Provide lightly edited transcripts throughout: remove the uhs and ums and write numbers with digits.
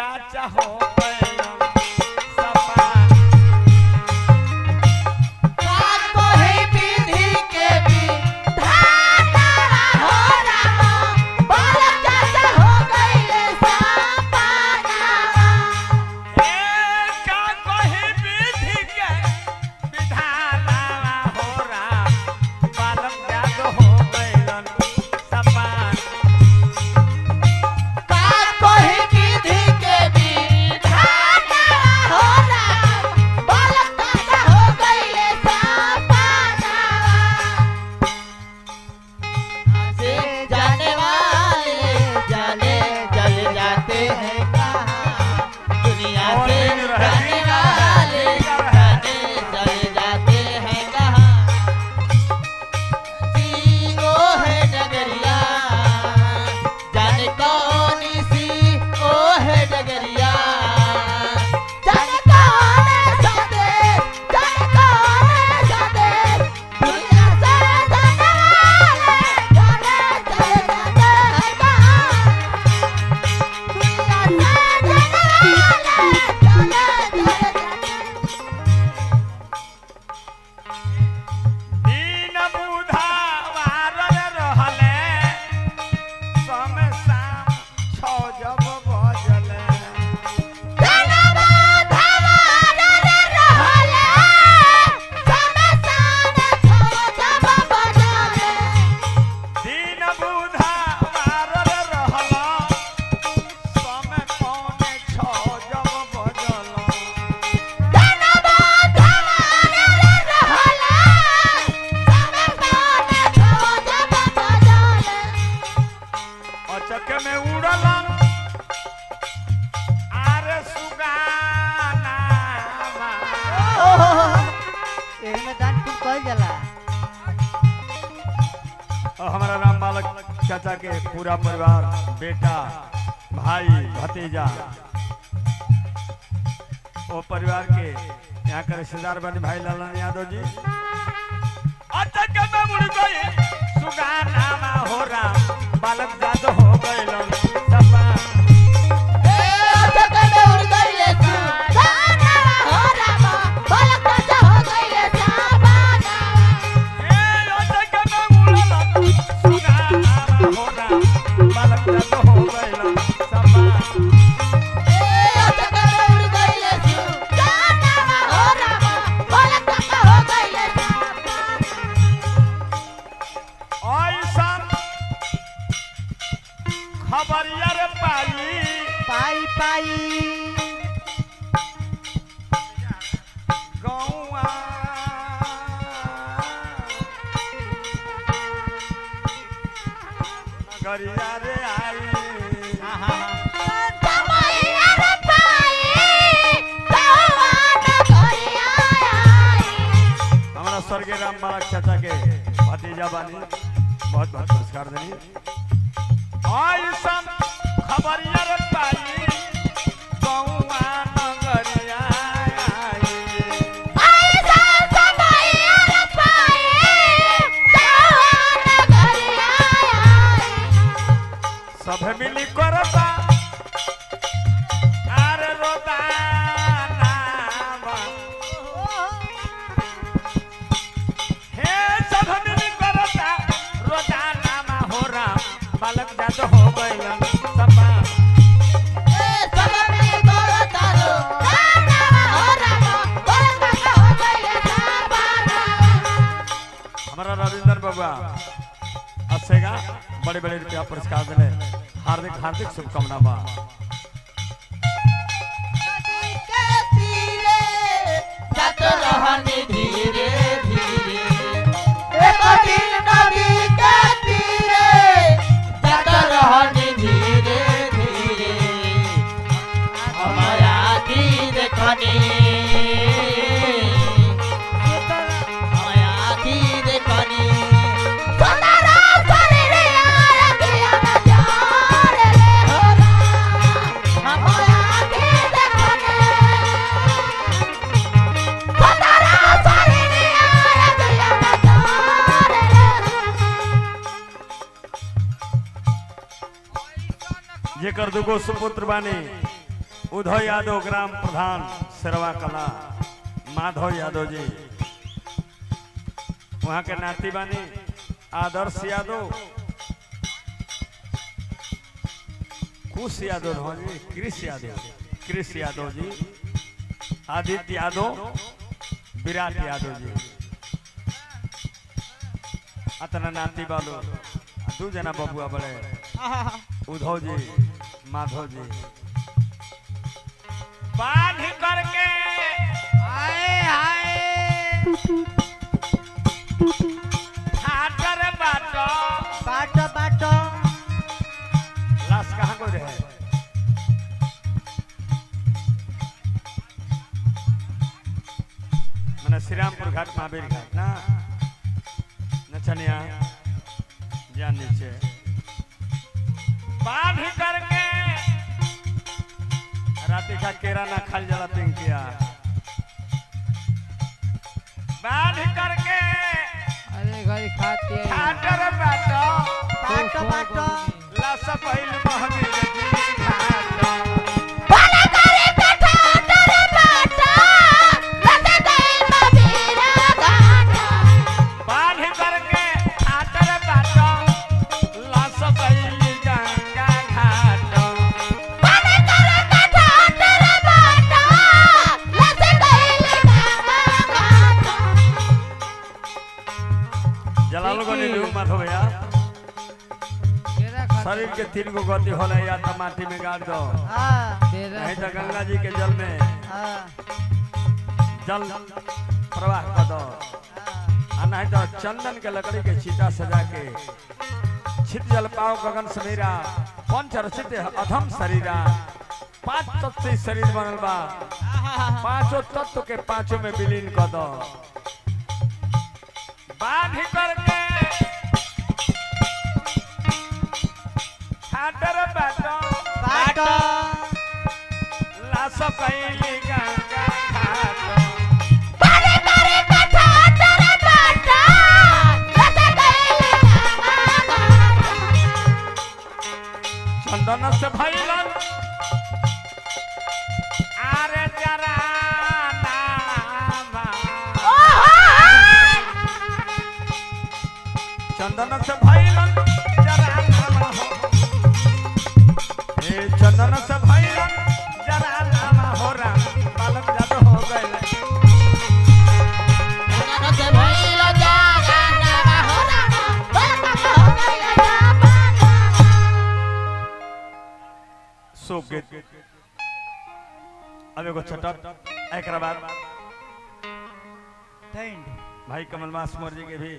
चाचा हो गइलन सपा हमारा राम बालक चाचा के पूरा परिवार बेटा भाई भतीजा वो परिवार के यहाँ के रिश्तेदार बने भाई लालन यादव जी सुगाना हो राम बालक यादव हो गए स्वर्गीय राम बालक चाचा के भतीजा बानी बहुत बहुत पुरस्कार देनी खबरिया रे पाई गौआ नगरिया सभे मिली करता अरे रोदाना हे सभे मिली करता रोदाना हो राम बालक जातो हो गइलन सपा हमारा रविंद्र बाबा असेगा बड़े बड़े रुपया पुरस्कार देने हार्दिक हार्दिक शुभकामना बा धीरे धीरे नदी के तीरे जाता रहनी धीरे धीरे हमारा की देखनी जेकर दुगो सुपुत्र बानी उदय यादव ग्राम प्रधान शेरवा कला माधव यादव जी वहाँ के नाती बानी आदर्श यादव कुश यादव हो जी कृष यादव जी आदित्य यादव विराट यादव जी अतना नाती बालो दू जना बबुआ बड़े उद्धव जी माधव जी बांध करके आए आए ठाटर बाटो बाटो बाटो लाश कहाँ को रहे मैंने श्रीरामपुर घाट महावीर घाट ना नचनिया जा नीचे बांध करके राती का केरा ना खाल जला पिंकिया बांध करके अरे घरी खाती है ठाटर बाटो बाटो बाटो लाश पहिल महावीर जी घाट बाला करे बैठा तेरे बाटा लगे गए मबीरा घाटा बांध करके ठाटर बाटो लाश पहिल गंगा घाट बाला करे बैठा तेरे बाटा लगे गए गंगा घाटा जलालगंज नीलू माधव भैया केरा खा शरीर के 3 गो गति होला या तो माटी में गाड़ दो तेरा नहीं तो गंगा जी के जल में जल प्रवाह कर दो और नहीं तो चंदन के लकड़ी के चीता सजा के छित जल पाओ गगन समीरा पंच रचित अधम शरीरा 5 तत्व से शरीर बनल बा 5 तत्व के 5 में विलीन कर दो बांध करके ठाटर बाटो बाटो लाश पहिली गंगा घाट बाला करे बैठा तेरे बाटा लगे गए गंगा घाटा चंदन से भैलन आरे जरा नामा चंदन से भैलन जरा नामा हो ए चंदन से भैलन जरा नामा हो राम बालक जात हो गए नन से भइलो जागा नामा हो रामा बालक हो गइल जापाना शोक गीत अब एगो छटक एकरा बाद भाई कमल मास मोर जी के भी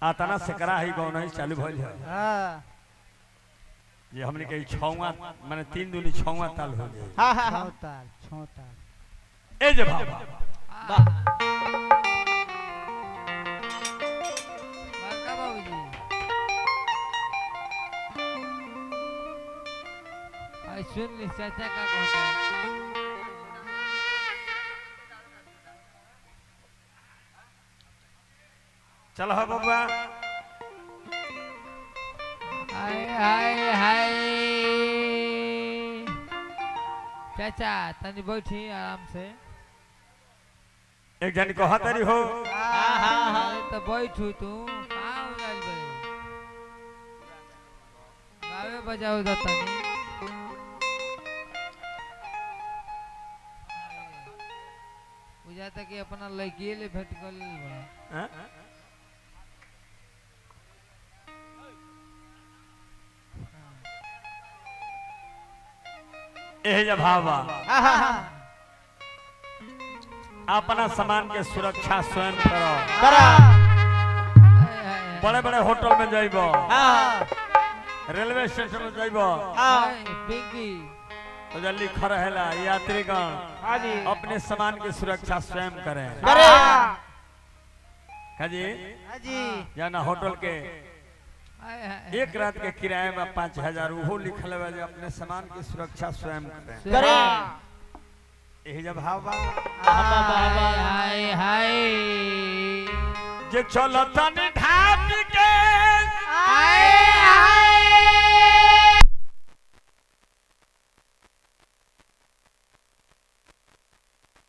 आतना से करा ही गौन ही चालू भइल है ये हमने के छौवा माने 3 दूनी छौवा ताल हो गई छोताल छोताल ए जे बाबा बड़का बाबूजी आई सुन ली चाचा का कहता चल हो बाबा हाय हाय हाय चाचा तनी बैठी आराम से एक जन को हतरी हो अरे तो बैठू तू कहाँ हो गइल बे गावे बजाओ दा तनी बुझाता कि अपना लड़की ले भेंट कर लेल बा हैं? एह जे भावा अपना सामान के सुरक्षा स्वयं करो हाय हाय बड़े बड़े होटल में जाइबो रेलवे स्टेशन में जाइबो हाय पिंकी तो जल्दी खड़ा हैला यात्रीगण अपने सामान की सुरक्षा स्वयं करें काजी जाना होटल के हाय हाय एक रात के किराए में 5000 वो लिखल है जे अपने सामान की सुरक्षा स्वयं करें यही जब भाव हाय हाय हाय जे चलता नि ढा